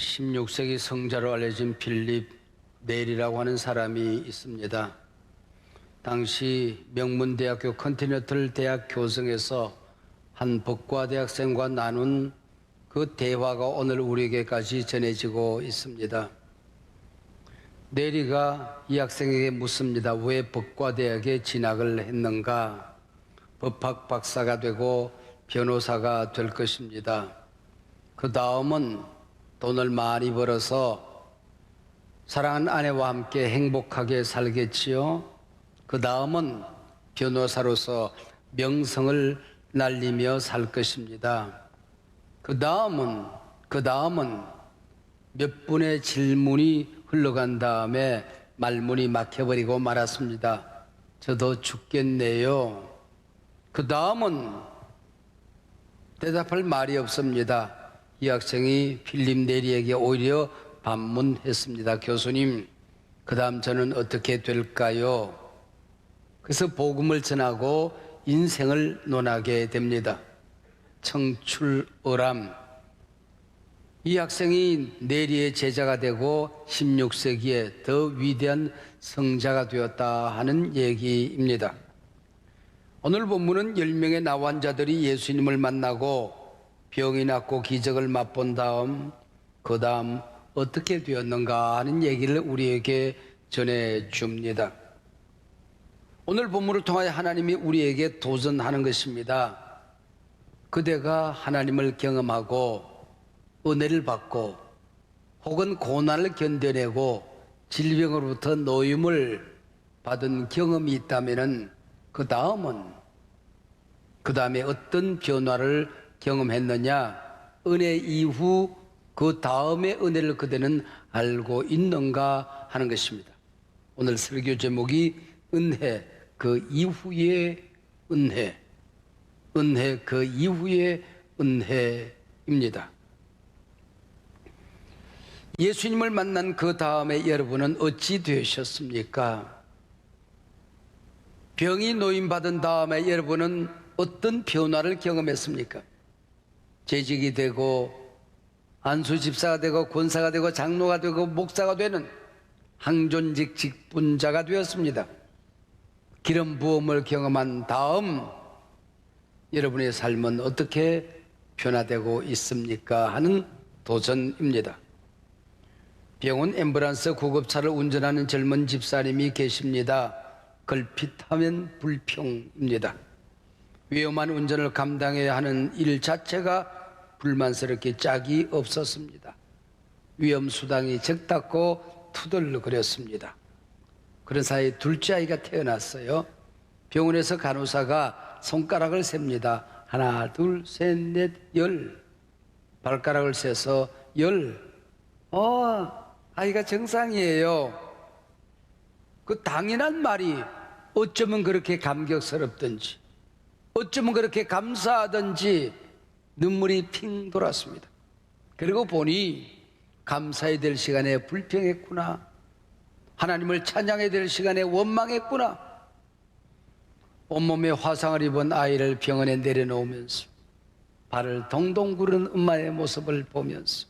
16세기 성자로 알려진 필립 네리라고 하는 사람이 있습니다. 당시 명문대학교 컨티넨털 대학 교성에서 한 법과 대학생과 나눈 그 대화가 오늘 우리에게까지 전해지고 있습니다. 네리가 이 학생에게 묻습니다. 왜 법과대학에 진학을 했는가? 법학 박사가 되고 변호사가 될 것입니다. 그 다음은 돈을 많이 벌어서 사랑하는 아내와 함께 행복하게 살겠지요. 그 다음은 변호사로서 명성을 날리며 살 것입니다. 그 다음은 몇 분의 질문이 흘러간 다음에 말문이 막혀버리고 말았습니다. 저도 죽겠네요. 그 다음은 대답할 말이 없습니다. 이 학생이 필립 네리에게 오히려 반문했습니다. 교수님, 그 다음 저는 어떻게 될까요? 그래서 복음을 전하고 인생을 논하게 됩니다. 청출어람. 이 학생이 네리의 제자가 되고 16세기에 더 위대한 성자가 되었다 하는 얘기입니다. 오늘 본문은 10명의 나환자들이 예수님을 만나고 병이 낫고 기적을 맛본 다음 그 다음 어떻게 되었는가 하는 얘기를 우리에게 전해줍니다. 오늘 본문을 통하여 하나님이 우리에게 도전하는 것입니다. 그대가 하나님을 경험하고 은혜를 받고 혹은 고난을 견뎌내고 질병으로부터 노임을 받은 경험이 있다면 그 다음에 어떤 변화를 경험했느냐, 은혜 이후 그 다음의 은혜를 그대는 알고 있는가 하는 것입니다. 오늘 설교 제목이 은혜 그 이후의 은혜, 은혜 그 이후의 은혜입니다. 예수님을 만난 그 다음에 여러분은 어찌 되셨습니까? 병이 노임받은 다음에 여러분은 어떤 변화를 경험했습니까? 재직이 되고 안수집사가 되고 권사가 되고 장로가 되고 목사가 되는 항존직 직분자가 되었습니다. 기름 부음을 경험한 다음 여러분의 삶은 어떻게 변화되고 있습니까? 하는 도전입니다. 병원 앰뷸런스 구급차를 운전하는 젊은 집사님이 계십니다. 걸핏하면 불평입니다. 위험한 운전을 감당해야 하는 일 자체가 불만스럽게 짝이 없었습니다. 위험수당이 적다고 투덜거렸습니다. 그런 사이에 둘째 아이가 태어났어요. 병원에서 간호사가 손가락을 셉니다. 하나, 둘, 셋, 넷, 10. 발가락을 세서 10. 아이가 정상이에요. 그 당연한 말이 어쩌면 그렇게 감격스럽든지 어쩌면 그렇게 감사하든지 눈물이 핑 돌았습니다. 그리고 보니 감사해야 될 시간에 불평했구나. 하나님을 찬양해야 될 시간에 원망했구나. 온몸에 화상을 입은 아이를 병원에 내려놓으면서 발을 동동 구르는 엄마의 모습을 보면서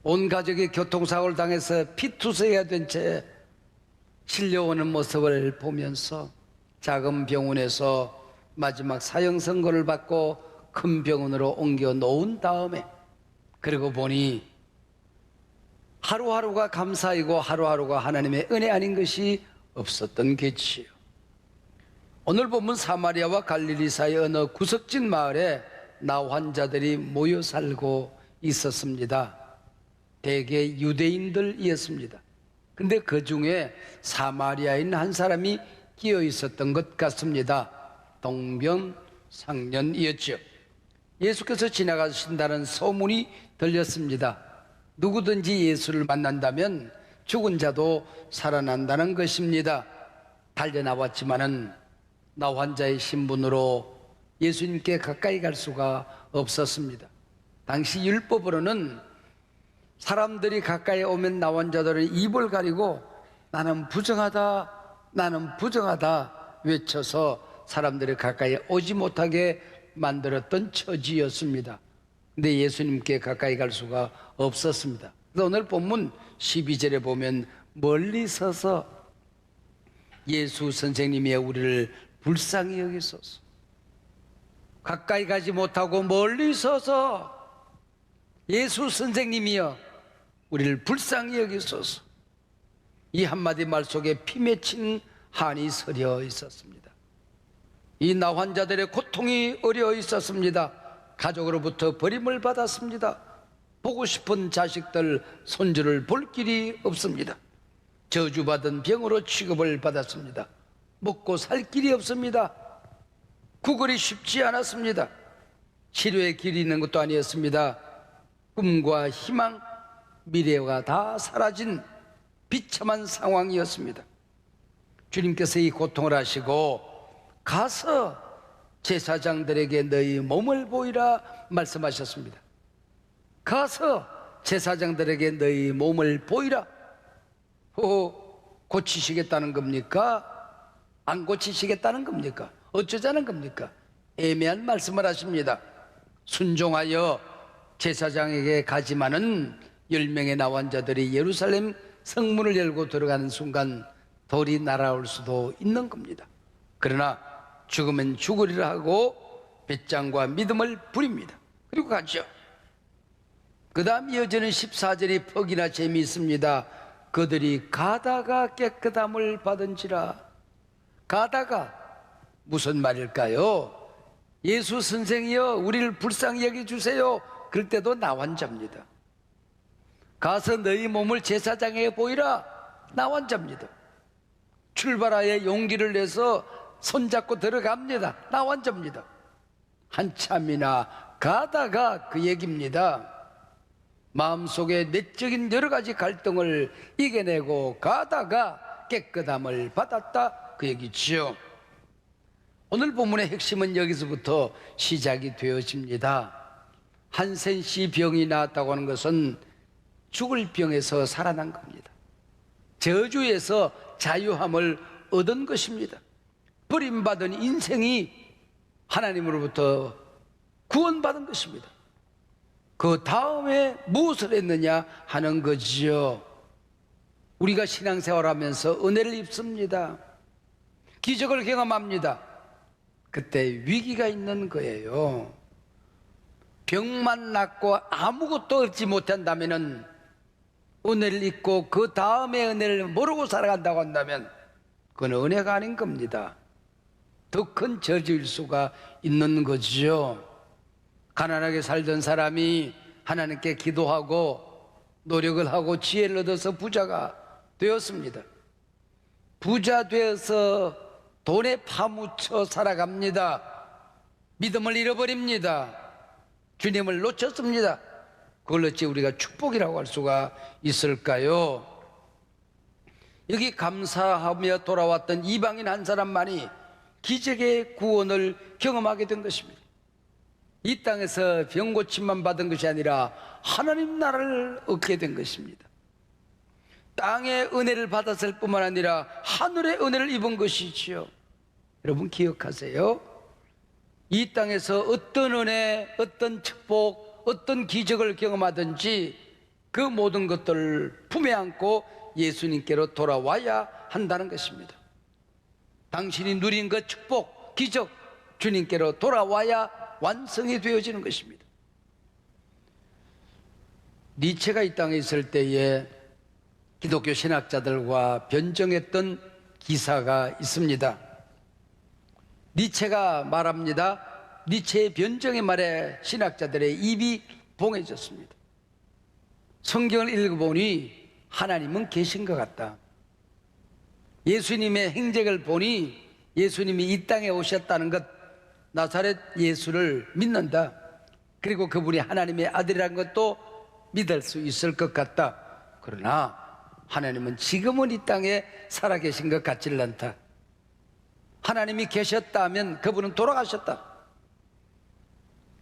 온 가족이 교통사고를 당해서 피투성이가 된 채 실려오는 모습을 보면서 작은 병원에서 마지막 사형 선고를 받고 큰 병원으로 옮겨 놓은 다음에 그리고 보니 하루하루가 감사이고 하루하루가 하나님의 은혜 아닌 것이 없었던 게지요. 오늘 보면 사마리아와 갈릴리 사이 어느 구석진 마을에 나환자들이 모여 살고 있었습니다. 대개 유대인들이었습니다. 근데 그 중에 사마리아인 한 사람이 끼어 있었던 것 같습니다. 동병상련이었죠. 예수께서 지나가신다는 소문이 들렸습니다. 누구든지 예수를 만난다면 죽은 자도 살아난다는 것입니다. 달려나왔지만은 나환자의 신분으로 예수님께 가까이 갈 수가 없었습니다. 당시 율법으로는 사람들이 가까이 오면 나환자들은 입을 가리고 나는 부정하다, 나는 부정하다 외쳐서 사람들이 가까이 오지 못하게 만들었던 처지였습니다. 근데 예수님께 가까이 갈 수가 없었습니다. 그래서 오늘 본문 12절에 보면 멀리 서서 예수 선생님이 우리를 불쌍히 여기소서. 가까이 가지 못하고 멀리 서서 예수 선생님이여 우리를 불쌍히 여기소서. 이 한마디 말 속에 피 맺힌 한이 서려 있었습니다. 이 나 환자들의 고통이 어려 있었습니다. 가족으로부터 버림을 받았습니다. 보고 싶은 자식들, 손주를 볼 길이 없습니다. 저주받은 병으로 취급을 받았습니다. 먹고 살 길이 없습니다. 구걸이 쉽지 않았습니다. 치료의 길이 있는 것도 아니었습니다. 꿈과 희망, 미래가 다 사라진 비참한 상황이었습니다. 주님께서 이 고통을 하시고 가서 제사장들에게 너희 몸을 보이라 말씀하셨습니다. 가서 제사장들에게 너희 몸을 보이라. 고치시겠다는 겁니까? 안 고치시겠다는 겁니까? 어쩌자는 겁니까? 애매한 말씀을 하십니다. 순종하여 제사장에게 가지만은 10명의 나환자들이 예루살렘 성문을 열고 들어가는 순간 돌이 날아올 수도 있는 겁니다. 그러나 죽으면 죽으리라 하고 배짱과 믿음을 부립니다. 그리고 가죠. 그 다음 이어지는 14절이 퍽이나 재미있습니다. 그들이 가다가 깨끗함을 받은지라. 가다가 무슨 말일까요? 예수 선생이여 우리를 불쌍히 여겨주세요. 그럴 때도 나 환자입니다. 가서 너희 몸을 제사장에게 보이라. 나 환자입니다. 출발하여 용기를 내서 손잡고 들어갑니다. 나 환자입니다. 한참이나 가다가 그 얘기입니다. 마음속에 내적인 여러 가지 갈등을 이겨내고 가다가 깨끗함을 받았다 그 얘기지요. 오늘 본문의 핵심은 여기서부터 시작이 되어집니다. 한센 씨 병이 나았다고 하는 것은 죽을 병에서 살아난 겁니다. 저주에서 자유함을 얻은 것입니다. 버림받은 인생이 하나님으로부터 구원받은 것입니다. 그 다음에 무엇을 했느냐 하는 거지요. 우리가 신앙생활하면서 은혜를 입습니다. 기적을 경험합니다. 그때 위기가 있는 거예요. 병만 낫고 아무것도 얻지 못한다면 은혜를 잊고 그 다음에 은혜를 모르고 살아간다고 한다면 그건 은혜가 아닌 겁니다. 더 큰 저주일 수가 있는 거지요. 가난하게 살던 사람이 하나님께 기도하고 노력을 하고 지혜를 얻어서 부자가 되었습니다. 부자 되어서 돈에 파묻혀 살아갑니다. 믿음을 잃어버립니다. 주님을 놓쳤습니다. 그걸 어찌 우리가 축복이라고 할 수가 있을까요? 여기 감사하며 돌아왔던 이방인 한 사람만이 기적의 구원을 경험하게 된 것입니다. 이 땅에서 병 고침만 받은 것이 아니라 하나님 나라를 얻게 된 것입니다. 땅의 은혜를 받았을 뿐만 아니라 하늘의 은혜를 입은 것이지요. 여러분 기억하세요. 이 땅에서 어떤 은혜, 어떤 축복, 어떤 기적을 경험하든지 그 모든 것들을 품에 안고 예수님께로 돌아와야 한다는 것입니다. 당신이 누린 그 축복, 기적, 주님께로 돌아와야 완성이 되어지는 것입니다. 니체가 이 땅에 있을 때에 기독교 신학자들과 변정했던 기사가 있습니다. 니체가 말합니다. 니체의 변정의 말에 신학자들의 입이 봉해졌습니다. 성경을 읽어보니 하나님은 계신 것 같다. 예수님의 행적을 보니 예수님이 이 땅에 오셨다는 것, 나사렛 예수를 믿는다. 그리고 그분이 하나님의 아들이라는 것도 믿을 수 있을 것 같다. 그러나 하나님은 지금은 이 땅에 살아계신 것 같지는 않다. 하나님이 계셨다면 그분은 돌아가셨다.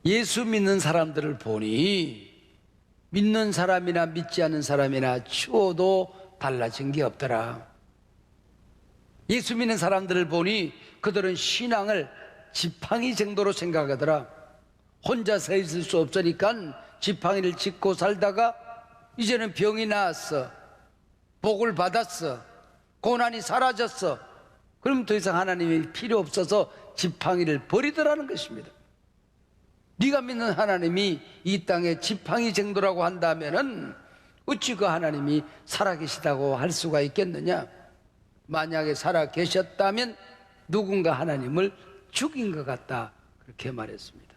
예수 믿는 사람들을 보니 믿는 사람이나 믿지 않는 사람이나 추워도 달라진 게 없더라. 예수 믿는 사람들을 보니 그들은 신앙을 지팡이 정도로 생각하더라. 혼자서 있을 수 없으니까 지팡이를 짚고 살다가 이제는 병이 나았어. 복을 받았어. 고난이 사라졌어. 그럼 더 이상 하나님이 필요 없어서 지팡이를 버리더라는 것입니다. 네가 믿는 하나님이 이 땅에 지팡이 정도라고 한다면은 어찌 그 하나님이 살아계시다고 할 수가 있겠느냐? 만약에 살아계셨다면 누군가 하나님을 죽인 것 같다, 그렇게 말했습니다.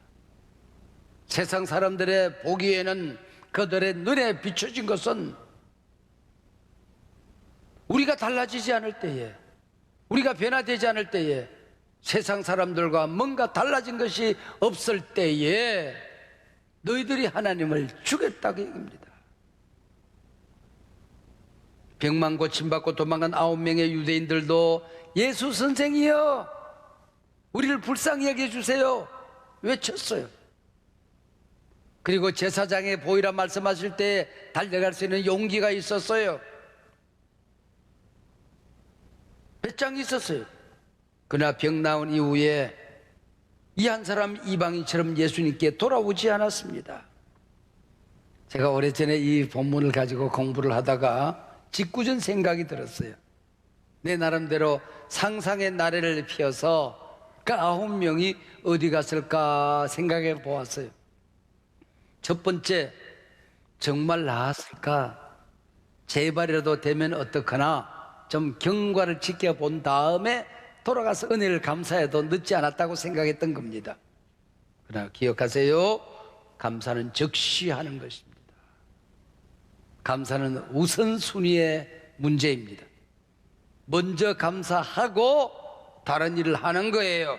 세상 사람들의 보기에는 그들의 눈에 비춰진 것은 우리가 달라지지 않을 때에, 우리가 변화되지 않을 때에, 세상 사람들과 뭔가 달라진 것이 없을 때에 너희들이 하나님을 죽였다고 얘기합니다. 병만 고침받고 도망간 9명의 유대인들도 예수 선생이여 우리를 불쌍히 여겨 주세요 외쳤어요. 그리고 제사장의 보이라 말씀하실 때 달려갈 수 있는 용기가 있었어요. 배짱이 있었어요. 그러나 병 나은 이후에 이 한 사람 이방인처럼 예수님께 돌아오지 않았습니다. 제가 오래전에 이 본문을 가지고 공부를 하다가 짓궂은 생각이 들었어요. 내 나름대로 상상의 나래를 피워서 그 9명이 어디 갔을까 생각해 보았어요. 첫 번째, 정말 나았을까? 제발이라도 되면 어떡하나 좀 경과를 지켜본 다음에 돌아가서 은혜를 감사해도 늦지 않았다고 생각했던 겁니다. 그러나 기억하세요. 감사는 즉시 하는 것입니다. 감사는 우선순위의 문제입니다. 먼저 감사하고 다른 일을 하는 거예요.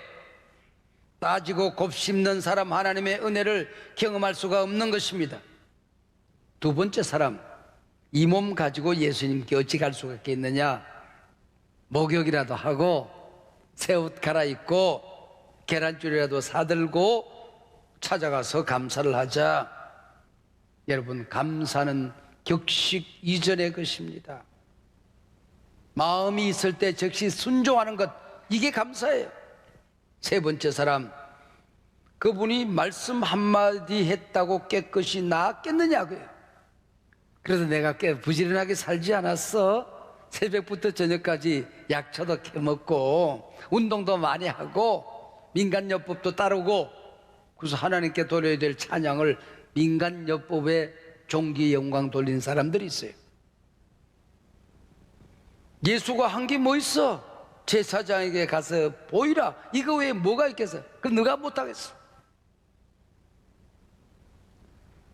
따지고 곱씹는 사람 하나님의 은혜를 경험할 수가 없는 것입니다. 두 번째 사람, 이 몸 가지고 예수님께 어찌 갈 수가 있겠느냐? 목욕이라도 하고 새 옷 갈아입고 계란줄이라도 사들고 찾아가서 감사를 하자. 여러분, 감사는 격식 이전의 것입니다. 마음이 있을 때 즉시 순종하는 것, 이게 감사예요. 세 번째 사람, 그분이 말씀 한마디 했다고 깨끗이 나았겠느냐고요. 그래서 내가 꽤 부지런하게 살지 않았어? 새벽부터 저녁까지 약초도 캐먹고 운동도 많이 하고 민간요법도 따르고, 그래서 하나님께 돌려야 될 찬양을 민간요법에 종기 영광 돌린 사람들이 있어요. 예수가 한 게 뭐 있어? 제사장에게 가서 보이라. 이거 외에 뭐가 있겠어? 그럼 너가 못하겠어.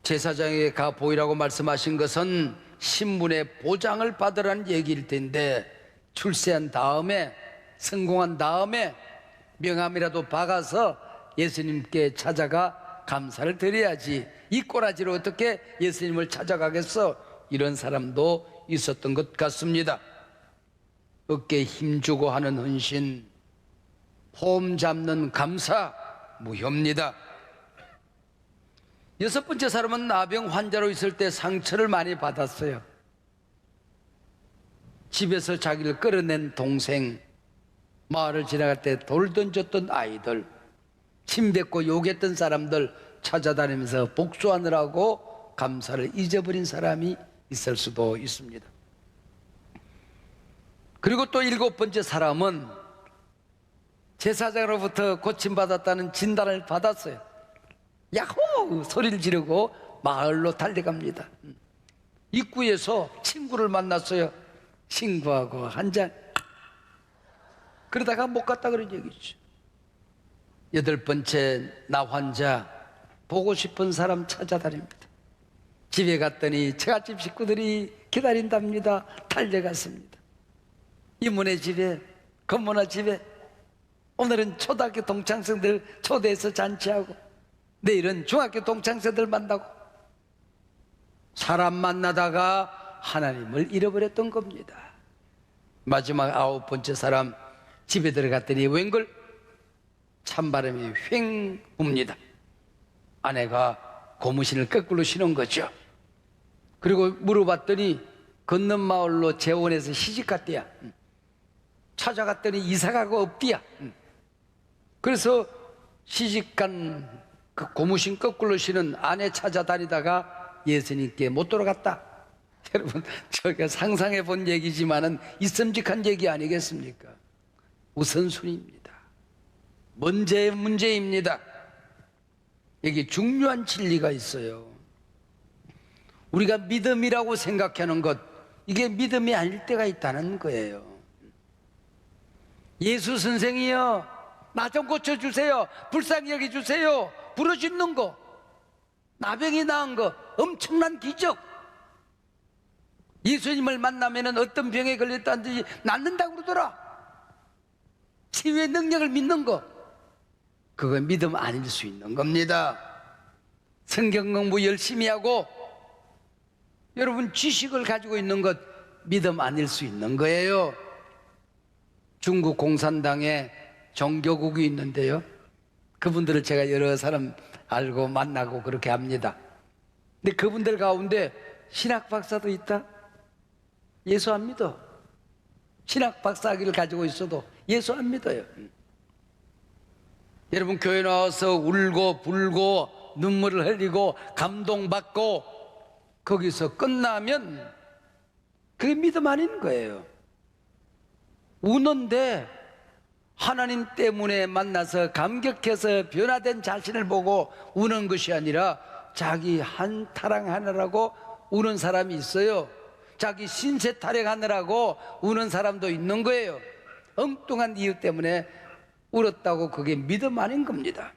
제사장에게 가 보이라고 말씀하신 것은 신분의 보장을 받으라는 얘기일 텐데, 출세한 다음에, 성공한 다음에 명함이라도 박아서 예수님께 찾아가 감사를 드려야지, 이 꼬라지로 어떻게 예수님을 찾아가겠어? 이런 사람도 있었던 것 같습니다. 어깨에 힘주고 하는 헌신, 폼 잡는 감사, 무효입니다. 여섯 번째 사람은 나병 환자로 있을 때 상처를 많이 받았어요. 집에서 자기를 끌어낸 동생, 마을을 지나갈 때 돌 던졌던 아이들, 침 뱉고 욕했던 사람들 찾아다니면서 복수하느라고 감사를 잊어버린 사람이 있을 수도 있습니다. 그리고 또 일곱 번째 사람은 제사장으로부터 고침받았다는 진단을 받았어요. 야호! 소리를 지르고 마을로 달려갑니다. 입구에서 친구를 만났어요. 친구하고 한잔. 그러다가 못 갔다 그런 얘기죠. 여덟 번째, 나 환자, 보고 싶은 사람 찾아다닙니다. 집에 갔더니 처갓집 식구들이 기다린답니다. 달려갔습니다. 이모네 집에, 건모네 집에. 오늘은 초등학교 동창생들 초대해서 잔치하고 내일은 중학교 동창생들 만나고, 사람 만나다가 하나님을 잃어버렸던 겁니다. 마지막 아홉 번째 사람, 집에 들어갔더니 웬걸 찬바람이 휑 붑니다. 아내가 고무신을 거꾸로 신은 거죠. 그리고 물어봤더니 건넌 마을로 재혼해서 시집갔대야. 찾아갔더니 이사가고 없디야. 그래서 시집간 그 고무신 거꾸로 신은 아내 찾아다니다가 예수님께 못 돌아갔다. 여러분, 저희가 상상해 본 얘기지만은 있음직한 얘기 아니겠습니까? 우선순위입니다. 문제입니다. 여기 중요한 진리가 있어요. 우리가 믿음이라고 생각하는 것, 이게 믿음이 아닐 때가 있다는 거예요. 예수 선생이요, 나 좀 고쳐주세요, 불쌍히 여겨주세요, 부르짖는 거, 나병이 나은 거, 엄청난 기적. 예수님을 만나면 어떤 병에 걸렸다든지 낫는다고 그러더라. 치유의 능력을 믿는 거, 그거 믿음 아닐 수 있는 겁니다. 성경 공부 열심히 하고 여러분 지식을 가지고 있는 것, 믿음 아닐 수 있는 거예요. 중국 공산당에 종교국이 있는데요, 그분들을 제가 여러 사람 알고 만나고 그렇게 합니다. 근데 그분들 가운데 신학 박사도 있다? 예수 안 믿어. 신학 박사학위를 가지고 있어도 예수 안 믿어요. 여러분, 교회 나와서 울고 불고 눈물을 흘리고 감동받고 거기서 끝나면 그게 믿음 아닌 거예요. 우는데 하나님 때문에 만나서 감격해서 변화된 자신을 보고 우는 것이 아니라 자기 한 타락하느라고 우는 사람이 있어요. 자기 신세 타령하느라고 우는 사람도 있는 거예요. 엉뚱한 이유 때문에 울었다고 그게 믿음 아닌 겁니다.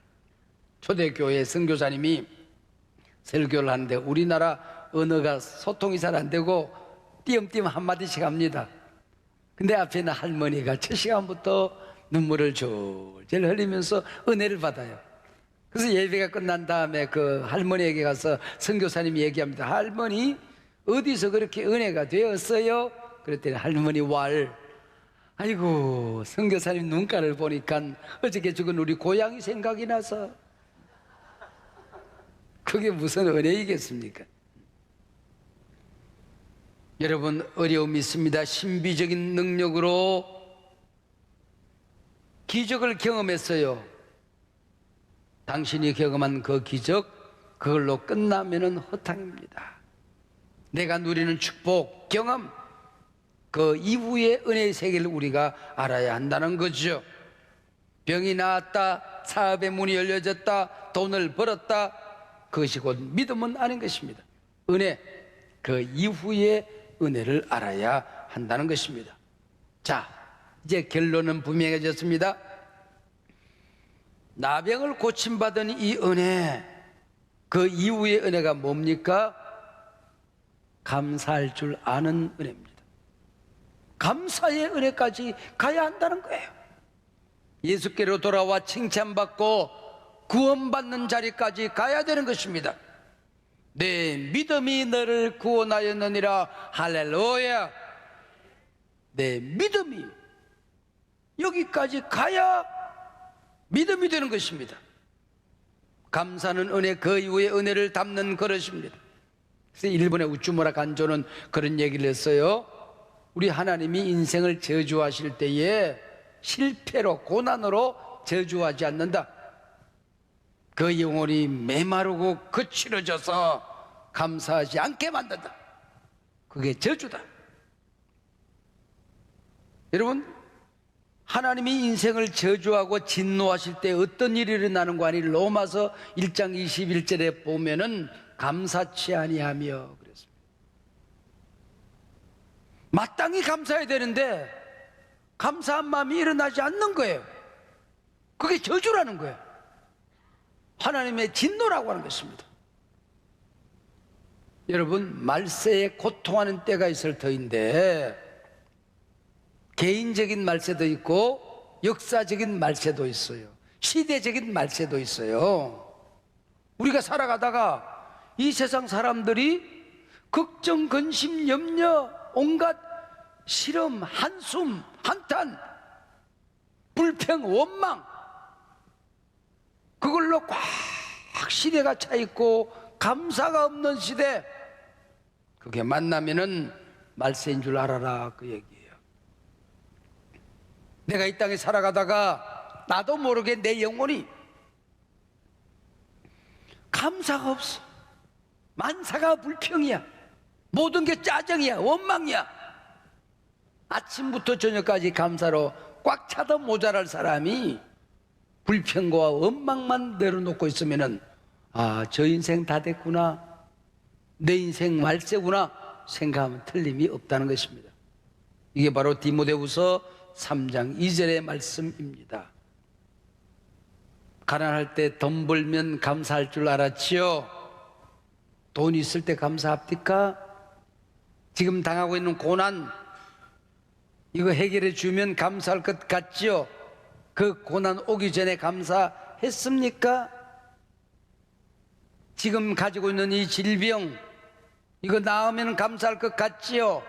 초대교회 선교사님이 설교를 하는데 우리나라 언어가 소통이 잘 안 되고 띄엄띄엄 한마디씩 합니다. 근데 앞에 있는 할머니가 첫 시간부터 눈물을 졸졸 흘리면서 은혜를 받아요. 그래서 예배가 끝난 다음에 그 할머니에게 가서 선교사님이 얘기합니다. 할머니, 어디서 그렇게 은혜가 되었어요? 그랬더니 할머니 아이고, 선교사님 눈가를 보니까 어저께 죽은 우리 고양이 생각이 나서. 그게 무슨 은혜이겠습니까? 여러분, 어려움이 있습니다. 신비적인 능력으로 기적을 경험했어요. 당신이 경험한 그 기적, 그걸로 끝나면은 허탕입니다. 내가 누리는 축복, 경험, 그 이후의 은혜의 세계를 우리가 알아야 한다는 거죠. 병이 나았다, 사업의 문이 열려졌다, 돈을 벌었다, 그것이 곧 믿음은 아닌 것입니다. 은혜, 그 이후의 은혜를 알아야 한다는 것입니다. 자, 이제 결론은 분명해졌습니다. 나병을 고침받은 이 은혜, 그 이후의 은혜가 뭡니까? 감사할 줄 아는 은혜입니다. 감사의 은혜까지 가야 한다는 거예요. 예수께로 돌아와 칭찬받고 구원받는 자리까지 가야 되는 것입니다. 내 믿음이 너를 구원하였느니라. 할렐루야. 내 믿음이 여기까지 가야 믿음이 되는 것입니다. 감사는 은혜, 그 이후의 은혜를 담는 그릇입니다. 그래서 일본의 우츠무라 간조는 그런 얘기를 했어요. 우리 하나님이 인생을 저주하실 때에 실패로, 고난으로 저주하지 않는다. 그 영혼이 메마르고 거칠어져서 감사하지 않게 만든다. 그게 저주다. 여러분, 하나님이 인생을 저주하고 진노하실 때 어떤 일이 일어나는 거 아니? 로마서 1장 21절에 보면은 감사치 아니하며 그랬습니다. 마땅히 감사해야 되는데 감사한 마음이 일어나지 않는 거예요. 그게 저주라는 거예요. 하나님의 진노라고 하는 것입니다. 여러분, 말세에 고통하는 때가 있을 터인데 개인적인 말세도 있고 역사적인 말세도 있어요. 시대적인 말세도 있어요. 우리가 살아가다가 이 세상 사람들이 걱정, 근심, 염려, 온갖 시름, 한숨, 한탄, 불평, 원망, 그걸로 꽉 시대가 차 있고 감사가 없는 시대, 그게 만나면은 말세인 줄 알아라, 그 얘기예요. 내가 이 땅에 살아가다가 나도 모르게 내 영혼이 감사가 없어. 만사가 불평이야. 모든 게 짜증이야. 원망이야. 아침부터 저녁까지 감사로 꽉 차도 모자랄 사람이 불평과 원망만 내려놓고 있으면은 저 인생 다 됐구나, 내 인생 말세구나 생각하면 틀림이 없다는 것입니다. 이게 바로 디모데후서 3장 2절의 말씀입니다. 가난할 때 돈 벌면 감사할 줄 알았지요? 돈 있을 때 감사합니까? 지금 당하고 있는 고난, 이거 해결해 주면 감사할 것 같지요? 그 고난 오기 전에 감사했습니까? 지금 가지고 있는 이 질병, 이거 나으면 감사할 것 같지요?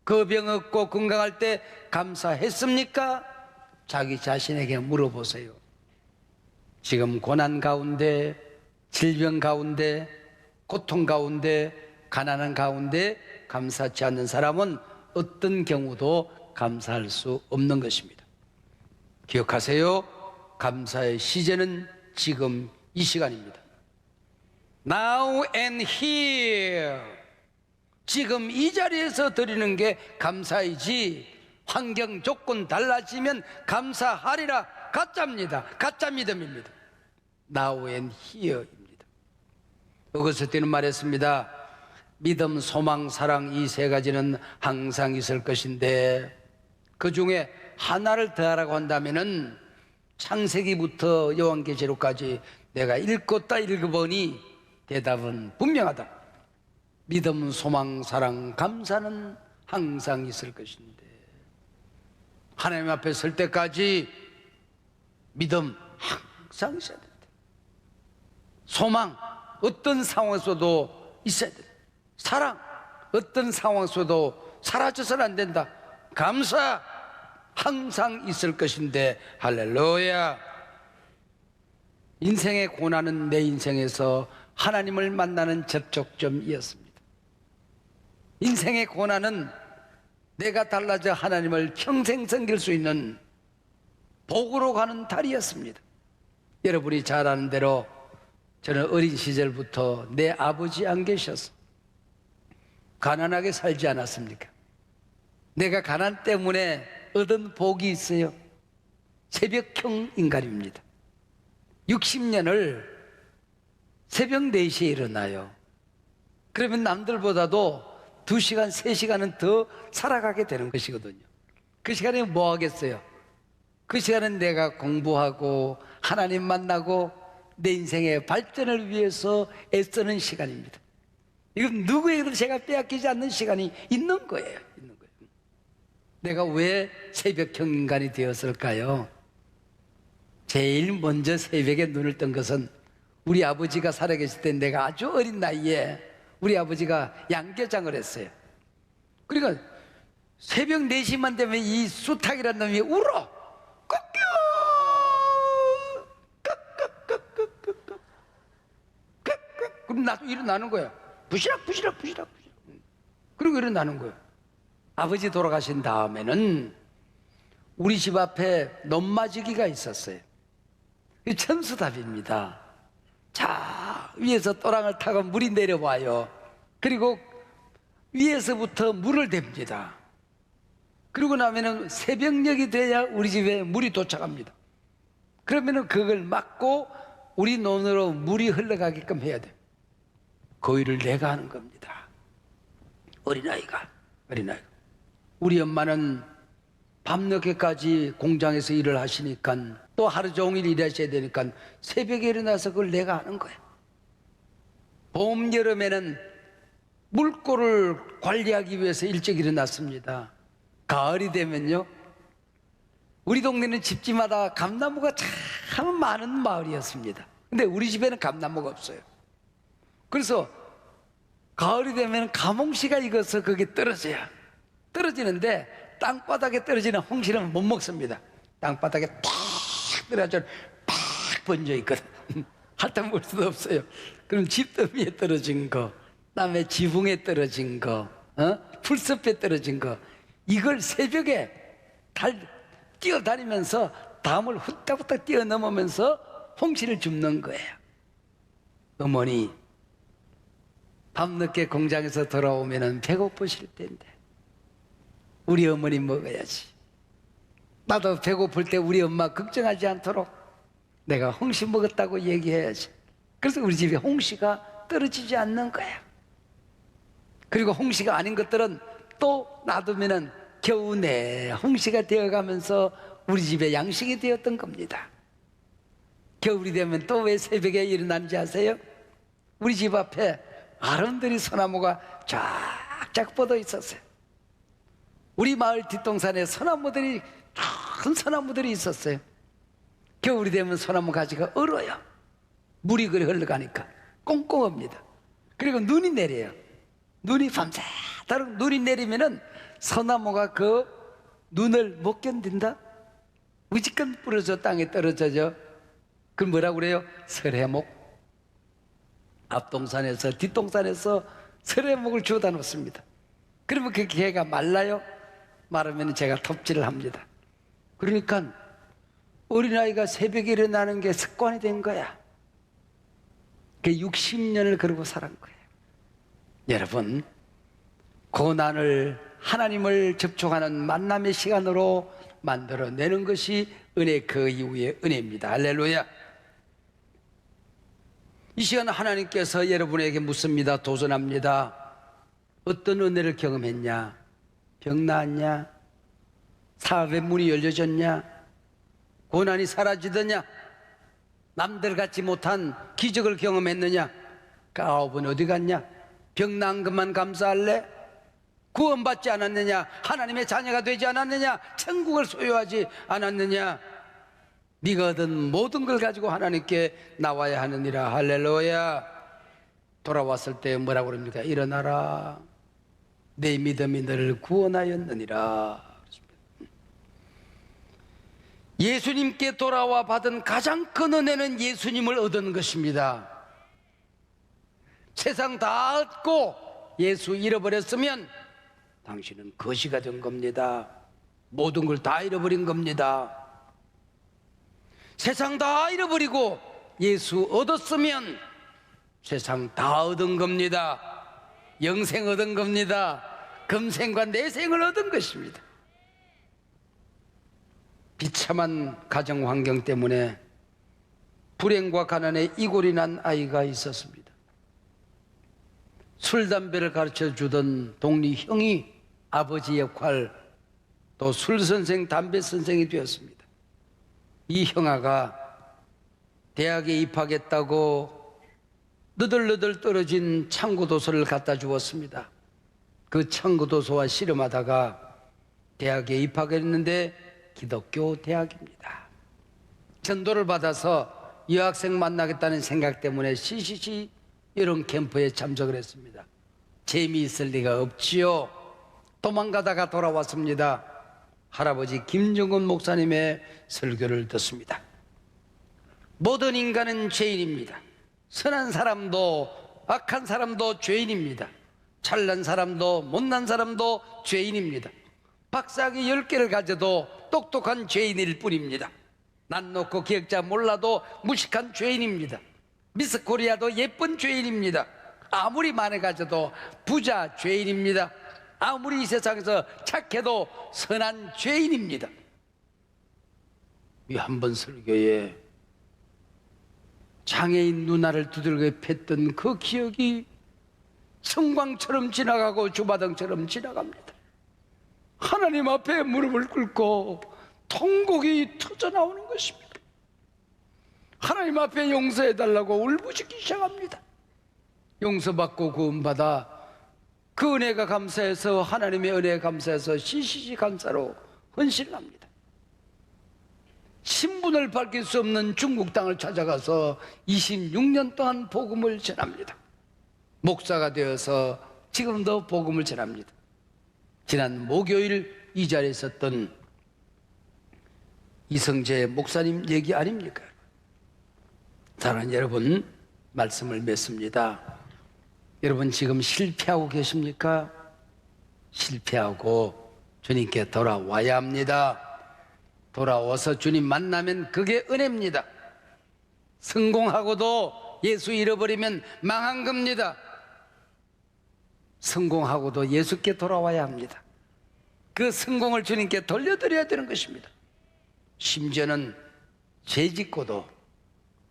그 병 없고 건강할 때 감사했습니까? 자기 자신에게 물어보세요. 지금 고난 가운데, 질병 가운데, 고통 가운데, 가난한 가운데 감사치 않는 사람은 어떤 경우도 감사할 수 없는 것입니다. 기억하세요. 감사의 시제는 지금 이 시간입니다. Now and here. 지금 이 자리에서 드리는 게 감사이지, 환경 조건 달라지면 감사하리라 가짜입니다. 가짜 믿음입니다. Now and here입니다. 어거스틴은 말했습니다. 믿음, 소망, 사랑 이 세 가지는 항상 있을 것인데 그 중에 하나를 더하라고 한다면은 창세기부터 요한계시록까지 내가 읽었다 읽어보니 대답은 분명하다. 믿음, 소망, 사랑, 감사는 항상 있을 것인데 하나님 앞에 설 때까지 믿음 항상 있어야 된다. 소망 어떤 상황에서도 있어야 된다. 사랑 어떤 상황에서도 사라져서는 안 된다. 감사 항상 있을 것인데 할렐루야. 인생의 고난은 내 인생에서 하나님을 만나는 접촉점이었습니다. 인생의 고난은 내가 달라져 하나님을 평생 섬길 수 있는 복으로 가는 달이었습니다. 여러분이 잘 아는 대로 저는 어린 시절부터 내 아버지 안 계셔서 가난하게 살지 않았습니까? 내가 가난 때문에 얻은 복이 있어요. 새벽형 인간입니다. 60년을 새벽 4시에 일어나요. 그러면 남들보다도 2시간, 3시간은 더 살아가게 되는 것이거든요. 그 시간에 뭐 하겠어요? 그 시간은 내가 공부하고 하나님 만나고 내 인생의 발전을 위해서 애쓰는 시간입니다. 이건 누구에게도 제가 빼앗기지 않는 시간이 있는 거예요. 있는 거예요. 내가 왜 새벽형 인간이 되었을까요? 제일 먼저 새벽에 눈을 뜬 것은 우리 아버지가 살아계실 때 내가 아주 어린 나이에 우리 아버지가 양계장을 했어요. 그러니까 새벽 4시만 되면 이 수탉이라는 놈이 울어. 그럼 나도 일어나는 거야. 부시락. 그리고 일어나는 거야. 아버지 돌아가신 다음에는 우리 집 앞에 넘마지기가 있었어요. 천수답입니다. 자, 위에서 또랑을 타고 물이 내려와요. 그리고 위에서부터 물을 댑니다. 그러고 나면은 새벽녘이 돼야 우리 집에 물이 도착합니다. 그러면은 그걸 막고 우리 논으로 물이 흘러가게끔 해야 돼. 그 일을 내가 하는 겁니다. 어린아이가. 우리 엄마는 밤늦게까지 공장에서 일을 하시니까 또 하루 종일 일하셔야 되니까 새벽에 일어나서 그걸 내가 하는 거야. 봄, 여름에는 물꼬를 관리하기 위해서 일찍 일어났습니다. 가을이 되면요, 우리 동네는 집집마다 감나무가 참 많은 마을이었습니다. 근데 우리 집에는 감나무가 없어요. 그래서 가을이 되면 가몽씨가 익어서 그게 떨어지는데 땅바닥에 떨어지는 홍시는 못 먹습니다. 땅바닥에 탁 떨어져 팍 번져 있거든. 핥아 먹을 수도 없어요. 그럼 집더미에 떨어진 거, 그다음에 지붕에 떨어진 거, 풀숲에 떨어진 거, 이걸 새벽에 뛰어다니면서 담을 후딱후딱 뛰어넘으면서 홍시를 줍는 거예요. 어머니 밤늦게 공장에서 돌아오면 배고프실 텐데 우리 어머니 먹어야지. 나도 배고플 때 우리 엄마 걱정하지 않도록 내가 홍시 먹었다고 얘기해야지. 그래서 우리 집에 홍시가 떨어지지 않는 거야. 그리고 홍시가 아닌 것들은 또 놔두면은 겨우 내 홍시가 되어가면서 우리 집에 양식이 되었던 겁니다. 겨울이 되면 또 왜 새벽에 일어나는지 아세요? 우리 집 앞에 아름드리 소나무가 쫙쫙 뻗어 있었어요. 우리 마을 뒷동산에 소나무들이, 큰 소나무들이 있었어요. 겨울이 되면 소나무 가지가 얼어요. 물이 그리 흘러가니까 꽁꽁합니다. 그리고 눈이 내려요. 눈이 밤새도록 눈이 내리면은 소나무가 그 눈을 못 견딘다? 무지건 부러져 땅에 떨어져져. 그걸 뭐라고 그래요? 설해목. 앞동산에서 뒷동산에서 설해목을 주워다 놓습니다. 그러면 그 개가 말라요? 마르면 제가 톱질을 합니다. 그러니까 어린아이가 새벽에 일어나는 게 습관이 된 거야. 그 60년을 그러고 살은 거예요. 여러분, 고난을 하나님을 접촉하는 만남의 시간으로 만들어내는 것이 은혜, 그 이후의 은혜입니다. 할렐루야. 이 시간 하나님께서 여러분에게 묻습니다. 도전합니다. 어떤 은혜를 경험했냐? 병 나았냐? 사업의 문이 열려졌냐? 고난이 사라지더냐? 남들 같지 못한 기적을 경험했느냐? 가업은 어디 갔냐? 병 나은 것만 감사할래? 구원받지 않았느냐? 하나님의 자녀가 되지 않았느냐? 천국을 소유하지 않았느냐? 네가 얻은 모든 걸 가지고 하나님께 나와야 하느니라. 할렐루야. 돌아왔을 때 뭐라고 그럽니까? 일어나라, 내 믿음이 너를 구원하였느니라. 예수님께 돌아와 받은 가장 큰 은혜는 예수님을 얻은 것입니다. 세상 다 얻고 예수 잃어버렸으면 당신은 거지가 된 겁니다. 모든 걸 다 잃어버린 겁니다. 세상 다 잃어버리고 예수 얻었으면 세상 다 얻은 겁니다. 영생 얻은 겁니다. 금생과 내생을 얻은 것입니다. 비참한 가정 환경 때문에 불행과 가난에 이골이 난 아이가 있었습니다. 술, 담배를 가르쳐 주던 동리 형이 아버지 역할, 또 술 선생, 담배 선생이 되었습니다. 이 형아가 대학에 입학했다고 너덜너덜 떨어진 참고도서를 갖다 주었습니다. 그 참고도서와 씨름하다가 대학에 입학했는데 기독교 대학입니다. 전도를 받아서 여학생 만나겠다는 생각 때문에 CCC 이런 캠프에 참석을 했습니다. 재미있을 리가 없지요. 도망가다가 돌아왔습니다. 할아버지 김정근 목사님의 설교를 듣습니다. 모든 인간은 죄인입니다. 선한 사람도 악한 사람도 죄인입니다. 잘난 사람도 못난 사람도 죄인입니다. 박사학위 10개를 가져도 똑똑한 죄인일 뿐입니다. 난 놓고 기억자 몰라도 무식한 죄인입니다. 미스 코리아도 예쁜 죄인입니다. 아무리 많이 가져도 부자 죄인입니다. 아무리 이 세상에서 착해도 선한 죄인입니다. 이 한 번 설교에 장애인 누나를 두들겨 팼던 그 기억이 성광처럼 지나가고 주마등처럼 지나갑니다. 하나님 앞에 무릎을 꿇고 통곡이 터져나오는 것입니다. 하나님 앞에 용서해달라고 울부짖기 시작합니다. 용서받고 구원받아 그 은혜가 감사해서, 하나님의 은혜에 감사해서 CCC 간사로 헌신합니다. 신분을 밝힐 수 없는 중국 땅을 찾아가서 26년 동안 복음을 전합니다. 목사가 되어서 지금도 복음을 전합니다. 지난 목요일 이 자리에 있었던 이성재 목사님 얘기 아닙니까? 사랑하는 여러분, 말씀을 맺습니다. 여러분 지금 실패하고 계십니까? 실패하고 주님께 돌아와야 합니다. 돌아와서 주님 만나면 그게 은혜입니다. 성공하고도 예수 잃어버리면 망한 겁니다. 성공하고도 예수께 돌아와야 합니다. 그 성공을 주님께 돌려드려야 되는 것입니다. 심지어는 죄 짓고도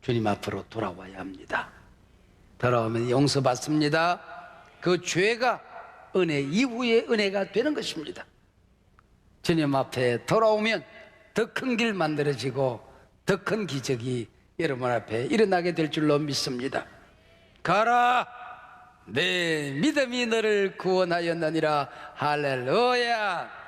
주님 앞으로 돌아와야 합니다. 돌아오면 용서받습니다. 그 죄가 은혜 이후의 은혜가 되는 것입니다. 주님 앞에 돌아오면 더 큰 길 만들어지고 더 큰 기적이 여러분 앞에 일어나게 될 줄로 믿습니다. 가라, 내 믿음이 너를 구원하였느니라. 할렐루야.